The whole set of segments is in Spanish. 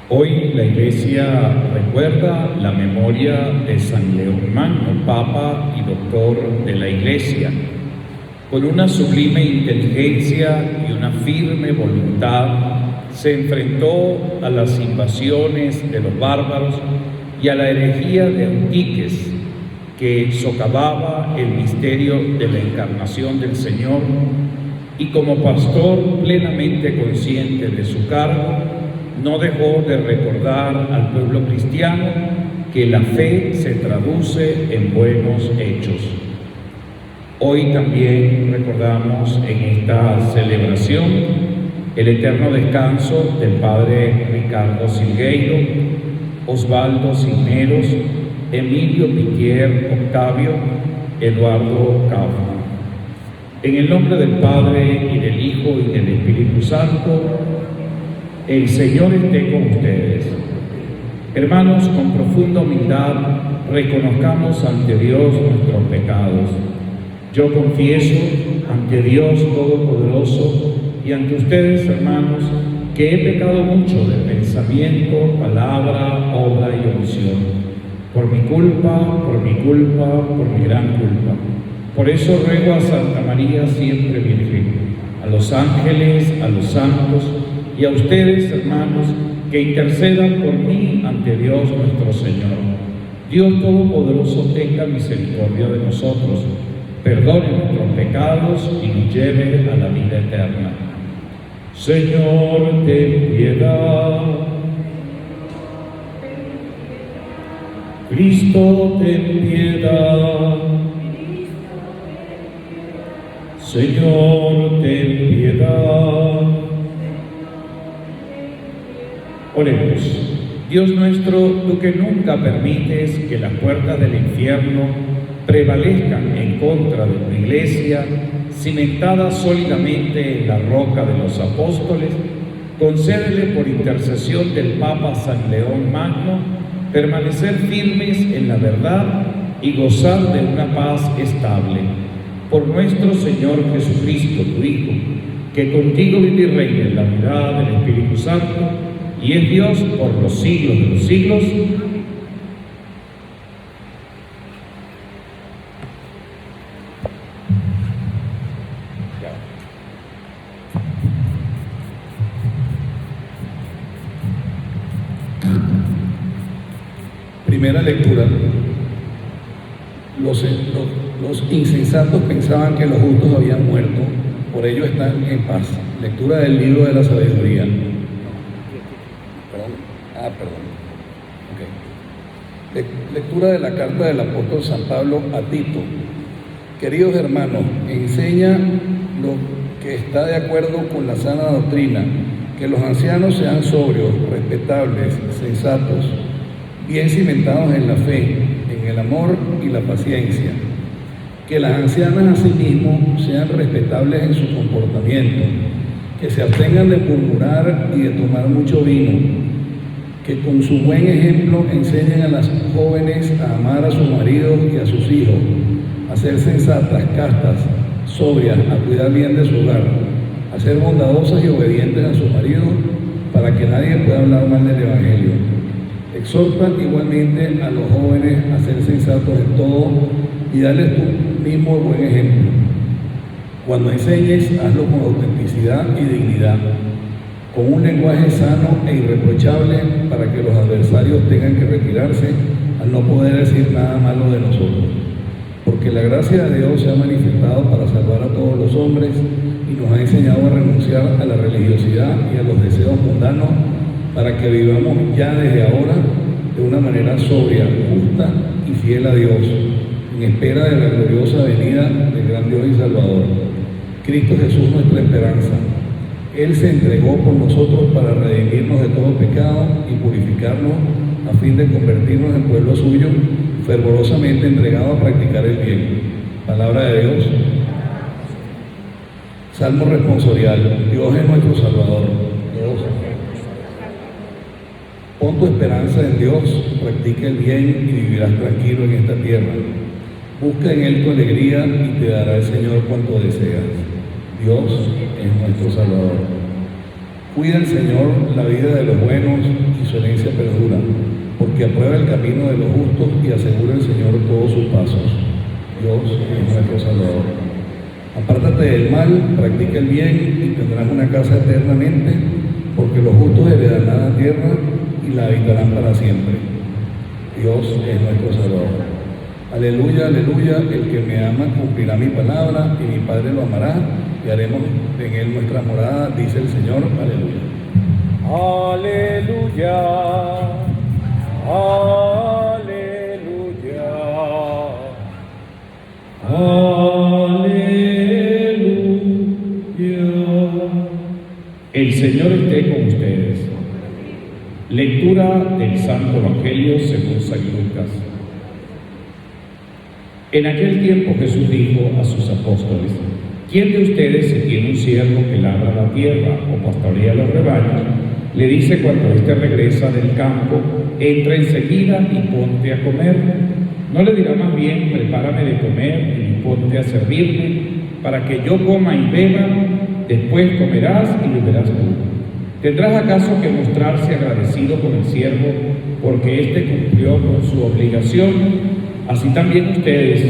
Hoy la Iglesia recuerda la memoria de San León Magno, Papa y Doctor de la Iglesia. Con una sublime inteligencia y una firme voluntad, se enfrentó a las invasiones de los bárbaros y a la herejía de Eutiques, que socavaba el misterio de la encarnación del Señor, y como pastor plenamente consciente de su cargo, no dejó de recordar al pueblo cristiano que la fe se traduce en buenos hechos. Hoy también recordamos en esta celebración el eterno descanso del Padre Ricardo Silgueiro, Osvaldo Cisneros, Emilio Pitier Octavio, Eduardo Kaufmann. En el nombre del Padre, y del Hijo, y del Espíritu Santo, el Señor esté con ustedes. Hermanos, con profunda humildad, reconozcamos ante Dios nuestros pecados. Yo confieso ante Dios Todopoderoso y ante ustedes, hermanos, que he pecado mucho de pensamiento, palabra, obra y omisión. Por mi culpa, por mi gran culpa. Por eso ruego a Santa María siempre Virgen, a los ángeles, a los santos, y a ustedes, hermanos, que intercedan por mí ante Dios nuestro Señor. Dios Todopoderoso tenga misericordia de nosotros, perdone nuestros pecados y nos lleve a la vida eterna. Señor, ten piedad. Cristo, ten piedad. Señor, ten piedad. Oremos. Dios nuestro, tú que nunca permites que las puertas del infierno prevalezcan en contra de tu Iglesia, cimentada sólidamente en la roca de los apóstoles, concédele por intercesión del Papa San León Magno permanecer firmes en la verdad y gozar de una paz estable. Por nuestro Señor Jesucristo, tu Hijo, que contigo vive y reina en la unidad del Espíritu Santo, y es Dios por los siglos de los siglos. Primera lectura. Los insensatos pensaban que los justos habían muerto, por ello están en paz. Lectura del libro de la sabiduría. Lectura de la carta del apóstol San Pablo a Tito. Queridos hermanos, enseña lo que está de acuerdo con la sana doctrina, que los ancianos sean sobrios, respetables, sensatos, bien cimentados en la fe, en el amor y la paciencia. Que las ancianas asimismo sean respetables en su comportamiento, que se abstengan de murmurar y de tomar mucho vino, que con su buen ejemplo enseñen a las jóvenes a amar a sus maridos y a sus hijos, a ser sensatas, castas, sobrias, a cuidar bien de su hogar, a ser bondadosas y obedientes a sus maridos, para que nadie pueda hablar mal del Evangelio. Exhorta igualmente a los jóvenes a ser sensatos en todo y darles tú mismo buen ejemplo. Cuando enseñes, hazlo con autenticidad y dignidad, con un lenguaje sano e irreprochable, para que los adversarios tengan que retirarse al no poder decir nada malo de nosotros. Porque la gracia de Dios se ha manifestado para salvar a todos los hombres y nos ha enseñado a renunciar a la religiosidad y a los deseos mundanos, para que vivamos ya desde ahora de una manera sobria, justa y fiel a Dios, en espera de la gloriosa venida del gran Dios y Salvador, Cristo Jesús, nuestra esperanza. Él se entregó por nosotros para redimirnos de todo pecado y purificarnos a fin de convertirnos en pueblo suyo, fervorosamente entregado a practicar el bien. Palabra de Dios. Salmo responsorial. Dios es nuestro Salvador. Dios. Pon tu esperanza en Dios, practica el bien y vivirás tranquilo en esta tierra. Busca en Él tu alegría y te dará el Señor cuanto deseas. Dios es nuestro Salvador. Cuida el Señor la vida de los buenos y su herencia perdura, porque aprueba el camino de los justos y asegura el Señor todos sus pasos. Dios es nuestro Salvador. Apártate del mal, practica el bien y tendrás una casa eternamente, porque los justos heredarán la tierra y la habitarán para siempre. Dios es nuestro Salvador. Aleluya, aleluya, el que me ama cumplirá mi palabra y mi Padre lo amará y haremos en él nuestra morada, dice el Señor. Aleluya. Aleluya, aleluya, aleluya. El Señor esté con ustedes. Lectura del Santo Evangelio según San Lucas. En aquel tiempo Jesús dijo a sus apóstoles: ¿Quién de ustedes, si tiene un siervo que labra la tierra o pastorea los rebaños, le dice cuando éste regresa del campo, entra enseguida y ponte a comer? ¿No le dirá más bien, prepárame de comer y ponte a servirme, para que yo coma y beba, después comerás y beberás tú? ¿Tendrás acaso que mostrarse agradecido con el siervo porque éste cumplió con su obligación? Así también ustedes,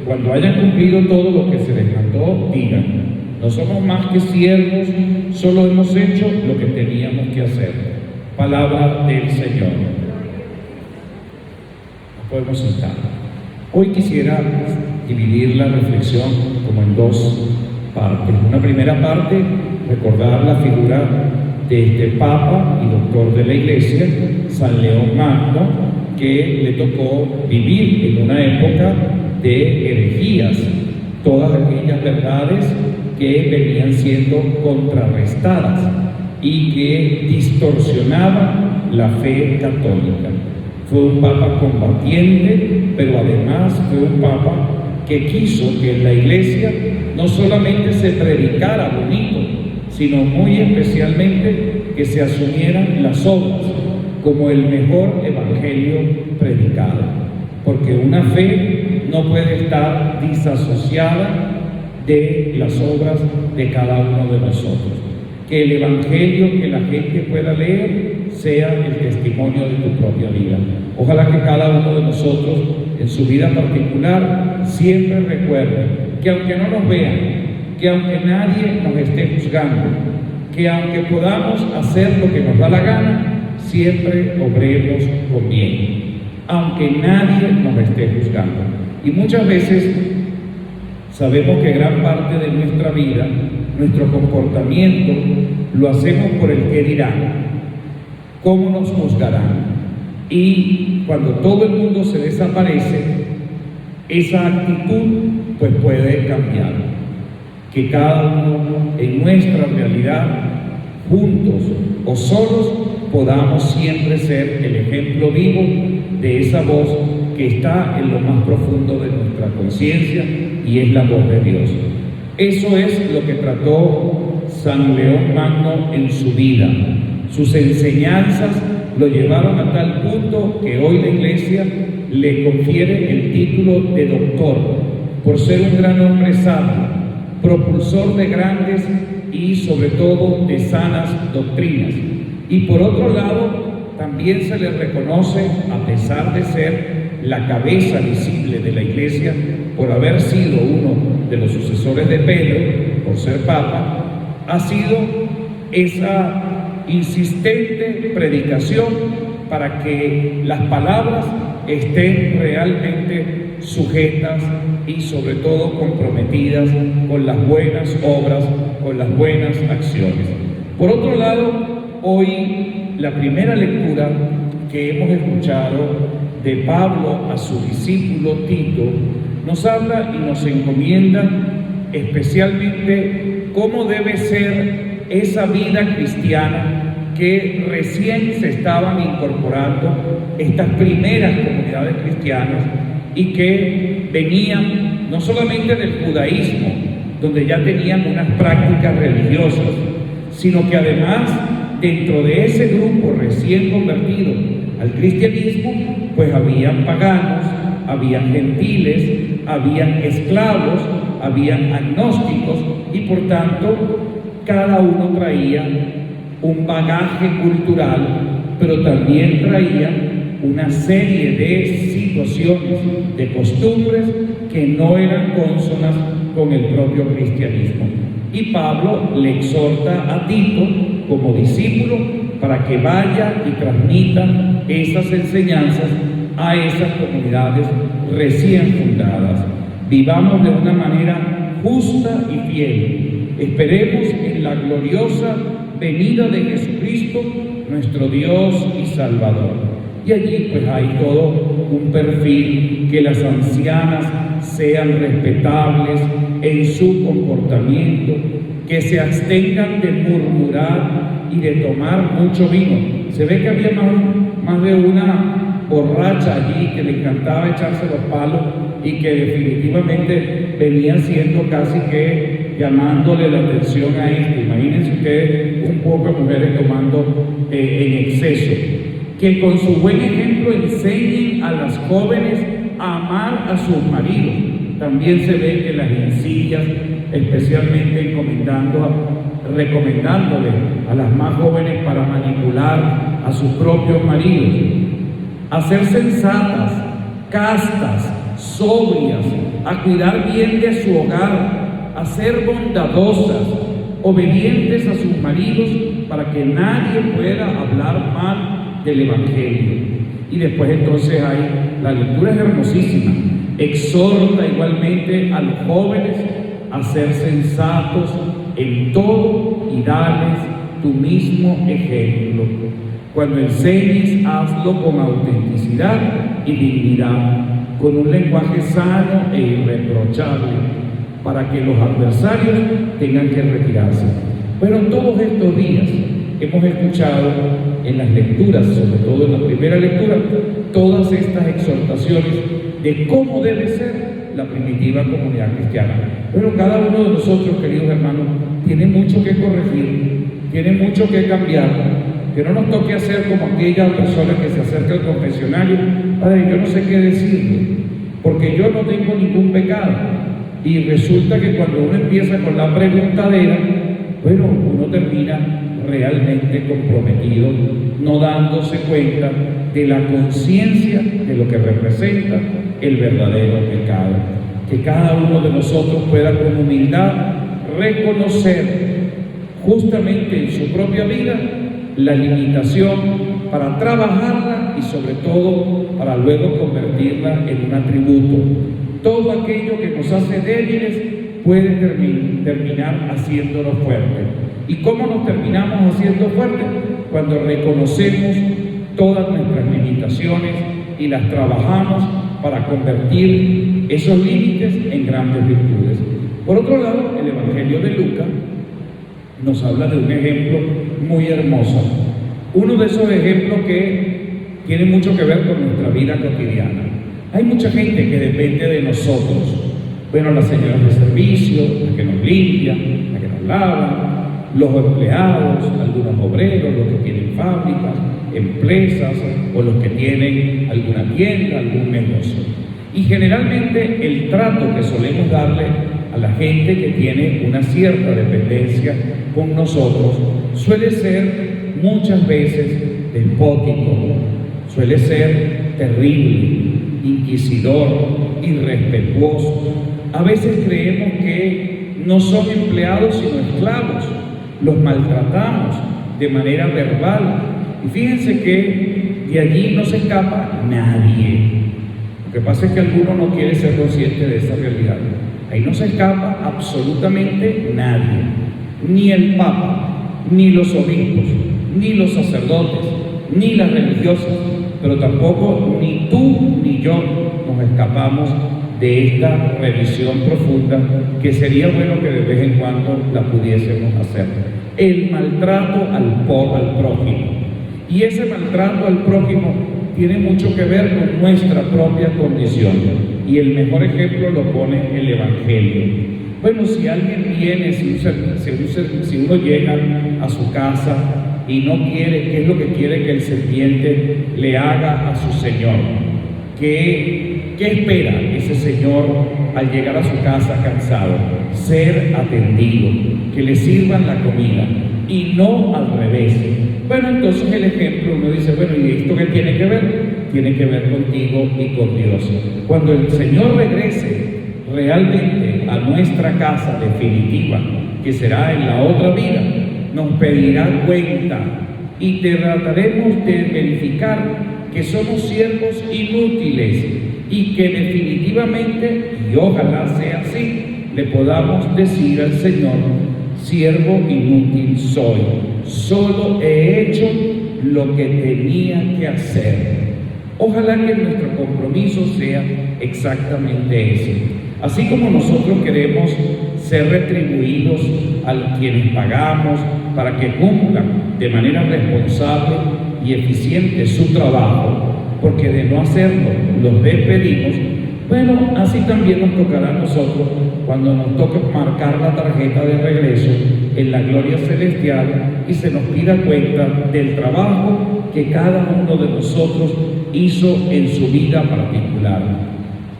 cuando hayan cumplido todo lo que se les mandó, digan: no somos más que siervos, solo hemos hecho lo que teníamos que hacer. Palabra del Señor. Nos podemos sentar. Hoy quisiera dividir la reflexión como en dos partes. Una primera parte, recordar la figura de este Papa y doctor de la Iglesia, San León Magno, que le tocó vivir en una época de herejías, todas aquellas verdades que venían siendo contrarrestadas y que distorsionaban la fe católica. Fue un papa combatiente, pero además fue un papa que quiso que en la Iglesia no solamente se predicara bonito, sino muy especialmente que se asumieran las obras como el mejor evangelio predicado, porque una fe no puede estar disasociada de las obras de cada uno de nosotros. Que el evangelio que la gente pueda leer sea el testimonio de tu propia vida. Ojalá que cada uno de nosotros en su vida particular siempre recuerde que aunque no nos vean, que aunque nadie nos esté juzgando, que aunque podamos hacer lo que nos da la gana, siempre obremos con bien, aunque nadie nos esté juzgando. Y muchas veces sabemos que gran parte de nuestra vida, nuestro comportamiento, lo hacemos por el qué dirán, cómo nos juzgarán. Y cuando todo el mundo se desaparece, esa actitud pues puede cambiar. Que cada uno en nuestra realidad, juntos o solos, podamos siempre ser el ejemplo vivo de esa voz que está en lo más profundo de nuestra conciencia y es la voz de Dios. Eso es lo que trató San León Magno en su vida. Sus enseñanzas lo llevaron a tal punto que hoy la Iglesia le confiere el título de doctor por ser un gran hombre sabio, propulsor de grandes y sobre todo de sanas doctrinas. Y por otro lado, también se le reconoce, a pesar de ser la cabeza visible de la Iglesia, por haber sido uno de los sucesores de Pedro, por ser Papa, ha sido esa insistente predicación para que las palabras estén realmente sujetas y sobre todo comprometidas con las buenas obras, con las buenas acciones. Por otro lado, hoy la primera lectura que hemos escuchado de Pablo a su discípulo Tito nos habla y nos encomienda especialmente cómo debe ser esa vida cristiana que recién se estaban incorporando estas primeras comunidades cristianas y que venían no solamente del judaísmo, donde ya tenían unas prácticas religiosas, sino que además dentro de ese grupo recién convertido al cristianismo, pues habían paganos, habían gentiles, habían esclavos, habían agnósticos y por tanto cada uno traía un bagaje cultural, pero también traía una serie de situaciones, de costumbres que no eran cónsonas con el propio cristianismo. Y Pablo le exhorta a Tito como discípulo para que vaya y transmita esas enseñanzas a esas comunidades recién fundadas. Vivamos de una manera justa y fiel. Esperemos en la gloriosa venida de Jesucristo, nuestro Dios y Salvador. Y allí pues hay todo un perfil, que las ancianas sean respetables en su comportamiento, que se abstengan de murmurar y de tomar mucho vino. Se ve que había más de una borracha allí que le encantaba echarse los palos y que definitivamente venía siendo casi que llamándole la atención a esto. Imagínense ustedes un poco de mujeres tomando en exceso. Que con su buen ejemplo enseñen a las jóvenes a amar a sus maridos. También se ve que las insidias, especialmente recomendándole a las más jóvenes para manipular a sus propios maridos. A ser sensatas, castas, sobrias, a cuidar bien de su hogar, a ser bondadosas, obedientes a sus maridos, para que nadie pueda hablar mal del Evangelio. Y después entonces la lectura es hermosísima, exhorta igualmente a los jóvenes a ser sensatos en todo y darles tu mismo ejemplo. Cuando enseñes, hazlo con autenticidad y dignidad, con un lenguaje sano e irreprochable, para que los adversarios tengan que retirarse. Bueno, todos estos días hemos escuchado en las lecturas, sobre todo en la primera lectura, todas estas exhortaciones de cómo debe ser la primitiva comunidad cristiana. Pero cada uno de nosotros, queridos hermanos, tiene mucho que corregir, tiene mucho que cambiar, que no nos toque hacer como aquella persona que se acerca al confesionario: padre, yo no sé qué decirle, porque yo no tengo ningún pecado. Y resulta que cuando uno empieza con la preguntadera, bueno, uno termina realmente comprometido, no dándose cuenta de la conciencia de lo que representa el verdadero pecado. Que cada uno de nosotros pueda con humildad reconocer justamente en su propia vida la limitación para trabajarla y sobre todo para luego convertirla en un atributo. Todo aquello que nos hace débiles puede terminar haciéndonos fuertes. ¿Y cómo nos terminamos haciendo fuertes? Cuando reconocemos todas nuestras limitaciones y las trabajamos para convertir esos límites en grandes virtudes. Por otro lado, el Evangelio de Lucas nos habla de un ejemplo muy hermoso. Uno de esos ejemplos que tiene mucho que ver con nuestra vida cotidiana. Hay mucha gente que depende de nosotros. Bueno, las señoras de servicio, las que nos limpian, las que nos lavan, los empleados, algunos obreros, los que tienen fábricas, empresas o los que tienen alguna tienda, algún negocio. Y generalmente el trato que solemos darle a la gente que tiene una cierta dependencia con nosotros suele ser muchas veces despótico, suele ser terrible, inquisidor, irrespetuoso. A veces creemos que no son empleados sino esclavos, los maltratamos de manera verbal. Y fíjense que de allí no se escapa nadie. Lo que pasa es que alguno no quiere ser consciente de esa realidad. Ahí no se escapa absolutamente nadie, ni el Papa, ni los obispos, ni los sacerdotes, ni las religiosas, pero tampoco ni tú ni yo nos escapamos de esta revisión profunda que sería bueno que de vez en cuando la pudiésemos hacer. El maltrato al prójimo. Y ese maltrato al prójimo tiene mucho que ver con nuestra propia condición. Y el mejor ejemplo lo pone el Evangelio. Bueno, si alguien viene, si uno llega a su casa y no quiere, ¿qué es lo que quiere que el sirviente le haga a su señor? ¿Qué espera ese señor al llegar a su casa cansado? Ser atendido, que le sirvan la comida. y no al revés. Bueno, entonces el ejemplo, uno dice, bueno, ¿y esto qué tiene que ver? Tiene que ver contigo y con Dios. Cuando el Señor regrese realmente a nuestra casa definitiva, que será en la otra vida, nos pedirá cuenta y trataremos de verificar que somos siervos inútiles y que definitivamente, y ojalá sea así, le podamos decir al Señor: siervo inútil soy, solo he hecho lo que tenía que hacer. Ojalá que nuestro compromiso sea exactamente ese. Así como nosotros queremos ser retribuidos a quienes pagamos para que cumplan de manera responsable y eficiente su trabajo, porque de no hacerlo los despedimos, bueno, así también nos tocará a nosotros cuando nos toque marcar la tarjeta de regreso en la gloria celestial y se nos pida cuenta del trabajo que cada uno de nosotros hizo en su vida particular.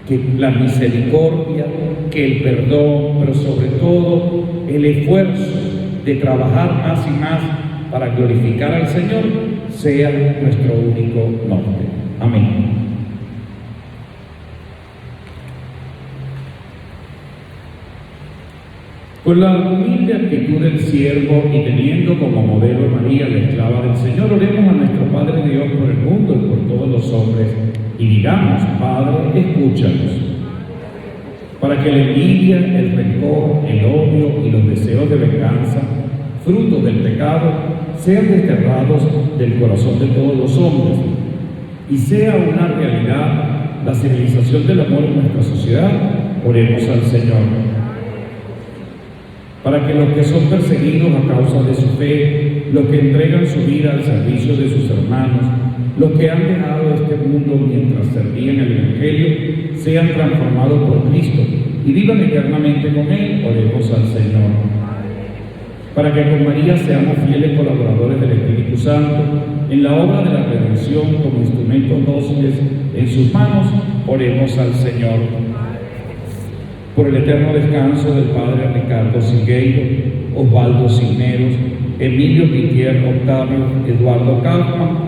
Que la misericordia, que el perdón, pero sobre todo el esfuerzo de trabajar más y más para glorificar al Señor sea nuestro único norte. Amén. Con la humilde actitud del siervo y teniendo como modelo a María, la esclava del Señor, oremos a nuestro Padre Dios por el mundo y por todos los hombres y digamos: Padre, escúchanos, para que la envidia, el rencor, el odio y los deseos de venganza, fruto del pecado, sean desterrados del corazón de todos los hombres y sea una realidad la civilización del amor en nuestra sociedad. Oremos al Señor. Para que los que son perseguidos a causa de su fe, los que entregan su vida al servicio de sus hermanos, los que han dejado este mundo mientras servían el Evangelio, sean transformados por Cristo y vivan eternamente con Él. Oremos al Señor. Para que con María seamos fieles colaboradores del Espíritu Santo en la obra de la redención como instrumentos dóciles en sus manos. Oremos al Señor. Por el eterno descanso del Padre Ricardo Silgueiro, Osvaldo Cisneros, Emilio Pitier Octavio, Eduardo Kaufman,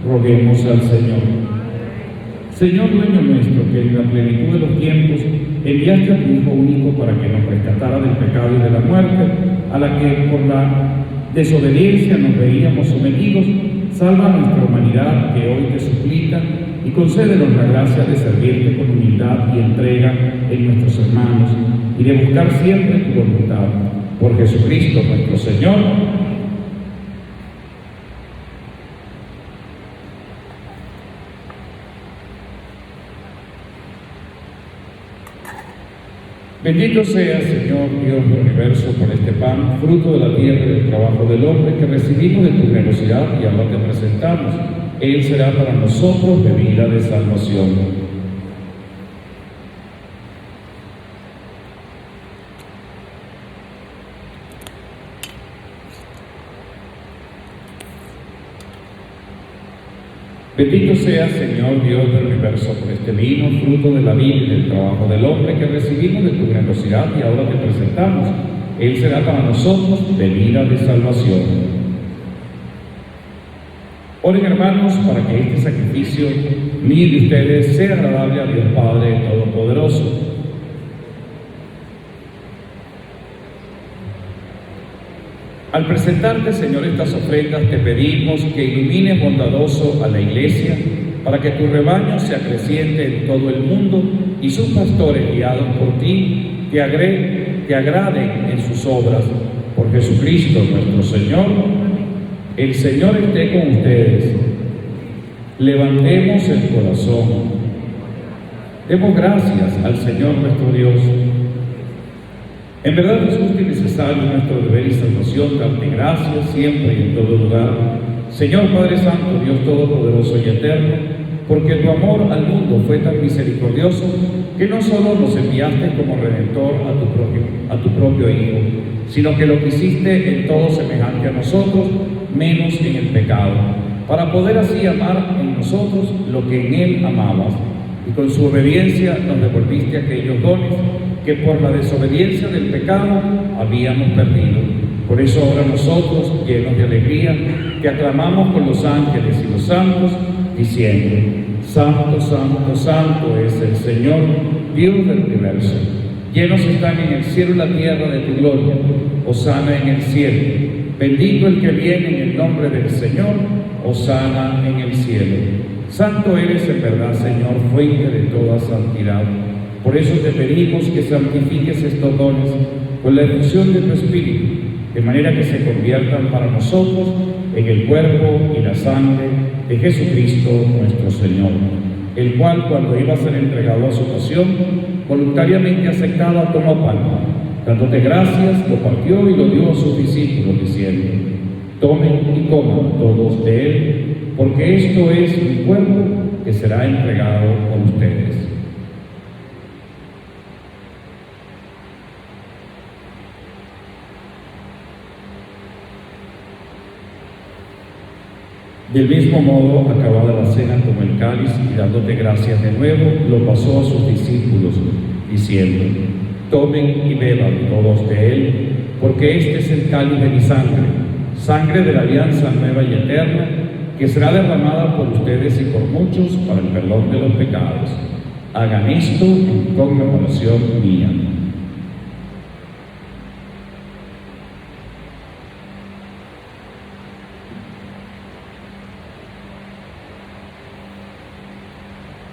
roguemos al Señor. Señor dueño nuestro, que en la plenitud de los tiempos enviaste a tu Hijo único para que nos rescatara del pecado y de la muerte, a la que por la desobediencia nos veíamos sometidos, salva a nuestra humanidad que hoy te suplica y concédenos la gracia de servirte con humildad y entrega en nuestros hermanos y de buscar siempre tu voluntad. Por Jesucristo nuestro Señor. Bendito sea, Señor Dios del universo, por este pan, fruto de la tierra y del trabajo del hombre, que recibimos de tu generosidad y ahora te presentamos. Él será para nosotros bebida de salvación. Bendito sea, Señor Dios del universo, por este vino, fruto de la vida y del trabajo del hombre, que recibimos de tu generosidad y ahora te presentamos. Él será para nosotros bebida de salvación. Oren, hermanos, para que este sacrificio mío de ustedes sea agradable a Dios Padre Todopoderoso. Al presentarte, Señor, estas ofrendas, te pedimos que ilumines bondadoso a la Iglesia, para que tu rebaño se acreciente en todo el mundo y sus pastores, guiados por ti, te agraden en sus obras. Por Jesucristo nuestro Señor. El Señor esté con ustedes. Levantemos el corazón. Demos gracias al Señor nuestro Dios. En verdad es justo y necesario nuestro deber y salvación darte gracias siempre y en todo lugar, Señor Padre Santo, Dios Todopoderoso y Eterno, porque tu amor al mundo fue tan misericordioso que no solo nos enviaste como Redentor a tu propio Hijo, sino que lo quisiste en todo semejante a nosotros, menos en el pecado, para poder así amar en nosotros lo que en Él amabas, y con su obediencia nos devolviste aquellos dones que por la desobediencia del pecado habíamos perdido. Por eso ahora nosotros, llenos de alegría, te aclamamos con los ángeles y los santos, diciendo: Santo, santo, santo es el Señor, Dios del universo. Llenos están en el cielo y la tierra de tu gloria. Hosana en el cielo. Bendito el que viene en el nombre del Señor. Hosana en el cielo. Santo eres en verdad, Señor, fuente de toda santidad. Por eso te pedimos que santifiques estos dones con la efusión de tu Espíritu, de manera que se conviertan para nosotros en el cuerpo y la sangre de Jesucristo nuestro Señor, el cual, cuando iba a ser entregado a su pasión, voluntariamente aceptaba, tomó pan, dándote gracias, lo partió y lo dio a sus discípulos, diciendo: Tomen y coman todos de él, porque esto es mi cuerpo que será entregado por ustedes. Del mismo modo, acabada la cena, tomó el cáliz y, dándote gracias de nuevo, lo pasó a sus discípulos, diciendo: Tomen y beban todos de él, porque este es el cáliz de mi sangre, sangre de la alianza nueva y eterna, que será derramada por ustedes y por muchos para el perdón de los pecados. Hagan esto en conmemoración mía.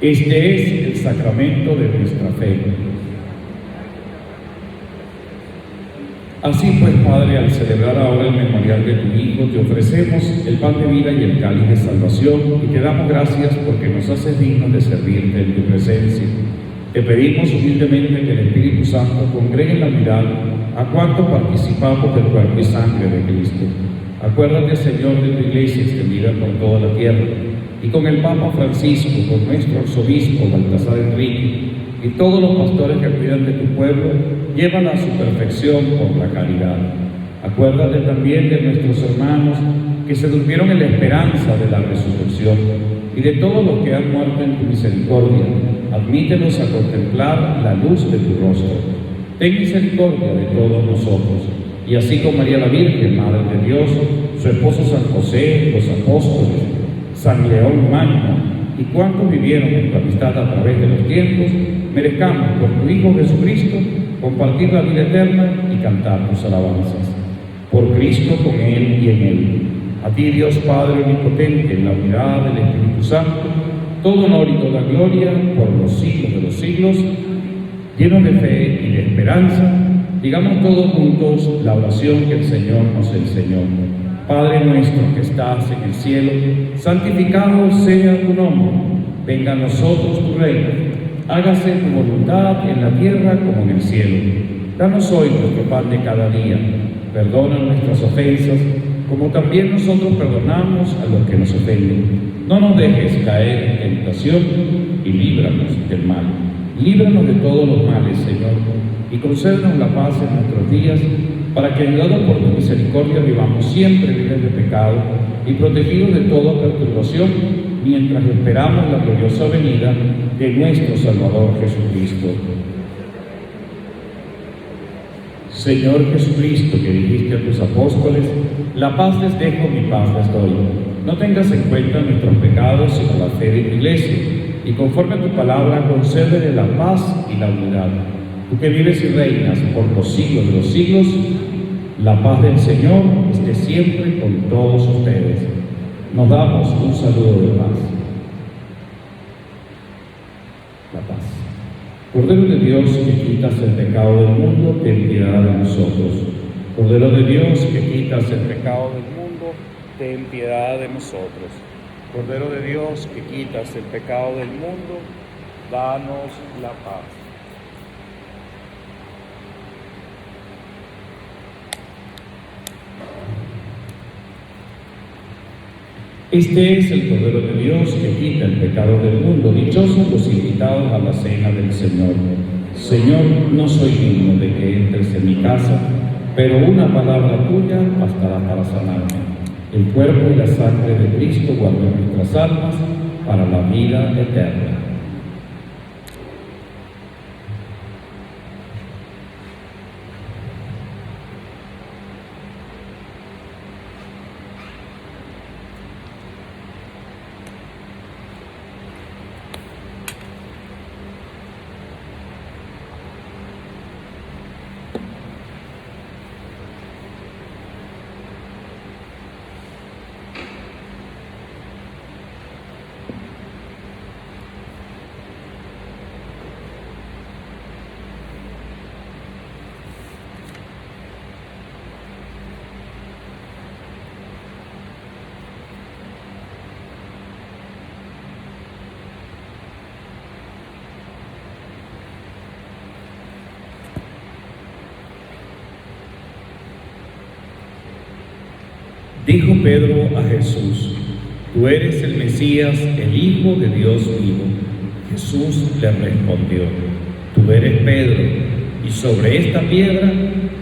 Este es el sacramento de nuestra fe. Así pues, Padre, al celebrar ahora el memorial de tu Hijo, te ofrecemos el pan de vida y el cáliz de salvación, y te damos gracias porque nos haces dignos de servirte en tu presencia. Te pedimos humildemente que el Espíritu Santo congregue en la unidad a cuantos participamos del cuerpo y sangre de Cristo. Acuérdate, Señor, de tu Iglesia extendida por toda la tierra, y con el Papa Francisco, con nuestro arzobispo Baltasar Enrique, y todos los pastores que cuidan de tu pueblo, llévala a su perfección por la caridad. Acuérdate también de nuestros hermanos que se durmieron en la esperanza de la resurrección, y de todos los que han muerto en tu misericordia. Admítelos a contemplar la luz de tu rostro. Ten misericordia de todos nosotros, y así con María la Virgen, Madre de Dios, su esposo San José, los apóstoles, San León Magno, y cuantos vivieron en tu amistad a través de los tiempos, merezcamos por tu Hijo Jesucristo compartir la vida eterna y cantar tus alabanzas. Por Cristo, con Él y en Él. A ti, Dios Padre omnipotente, en la unidad del Espíritu Santo, todo honor y toda gloria por los siglos de los siglos. Llenos de fe y de esperanza, digamos todos juntos la oración que el Señor nos enseñó. Padre nuestro que estás en el cielo, santificado sea tu nombre. Venga a nosotros tu reino. Hágase tu voluntad en la tierra como en el cielo. Danos hoy nuestro pan de cada día. Perdona nuestras ofensas, como también nosotros perdonamos a los que nos ofenden. No nos dejes caer en tentación y líbranos del mal. Líbranos de todos los males, Señor, y concédenos la paz en nuestros días, para que, ayudados por tu misericordia, vivamos siempre libres de pecado y protegidos de toda perturbación, mientras esperamos la gloriosa venida de nuestro Salvador Jesucristo. Señor Jesucristo, que dijiste a tus apóstoles: la paz les dejo, mi paz les doy. No tengas en cuenta nuestros pecados, sino la fe de tu Iglesia, y conforme a tu palabra, concédele la paz y la unidad. Tú que vives y reinas por los siglos de los siglos, la paz del Señor esté siempre con todos ustedes. Nos damos un saludo de paz. La paz. Cordero de Dios, que quitas el pecado del mundo, ten piedad de nosotros. Cordero de Dios, que quitas el pecado del mundo, ten piedad de nosotros. Cordero de Dios, que quitas el pecado del mundo, danos la paz. Este es el Cordero de Dios que quita el pecado del mundo. Dichosos los invitados a la cena del Señor. Señor, no soy digno de que entres en mi casa, pero una palabra tuya bastará para sanarme. El cuerpo y la sangre de Cristo guarden nuestras almas para la vida eterna. Dijo Pedro a Jesús: Tú eres el Mesías, el Hijo de Dios vivo. Jesús le respondió: Tú eres Pedro, y sobre esta piedra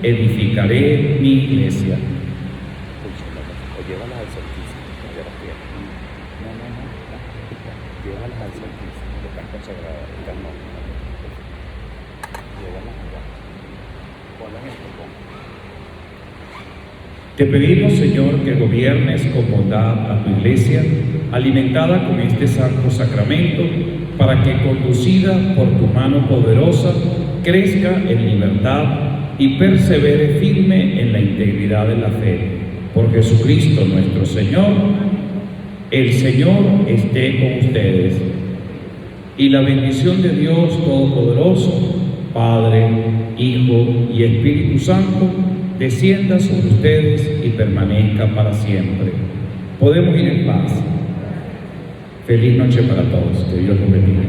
edificaré mi iglesia. Llévalas al solsticio, de las piedras. No. Llévalas al solsticio, que están consagradas, están no. Llévalas allá. Ponlas en el copón. Te pedimos, Señor, que gobiernes con bondad a tu iglesia, alimentada con este santo sacramento, para que, conducida por tu mano poderosa, crezca en libertad y persevere firme en la integridad de la fe. Por Jesucristo nuestro Señor. El Señor esté con ustedes. Y la bendición de Dios Todopoderoso, Padre, Hijo y Espíritu Santo, descienda sobre ustedes y permanezca para siempre. Podemos ir en paz. Feliz noche para todos. Que Dios los bendiga.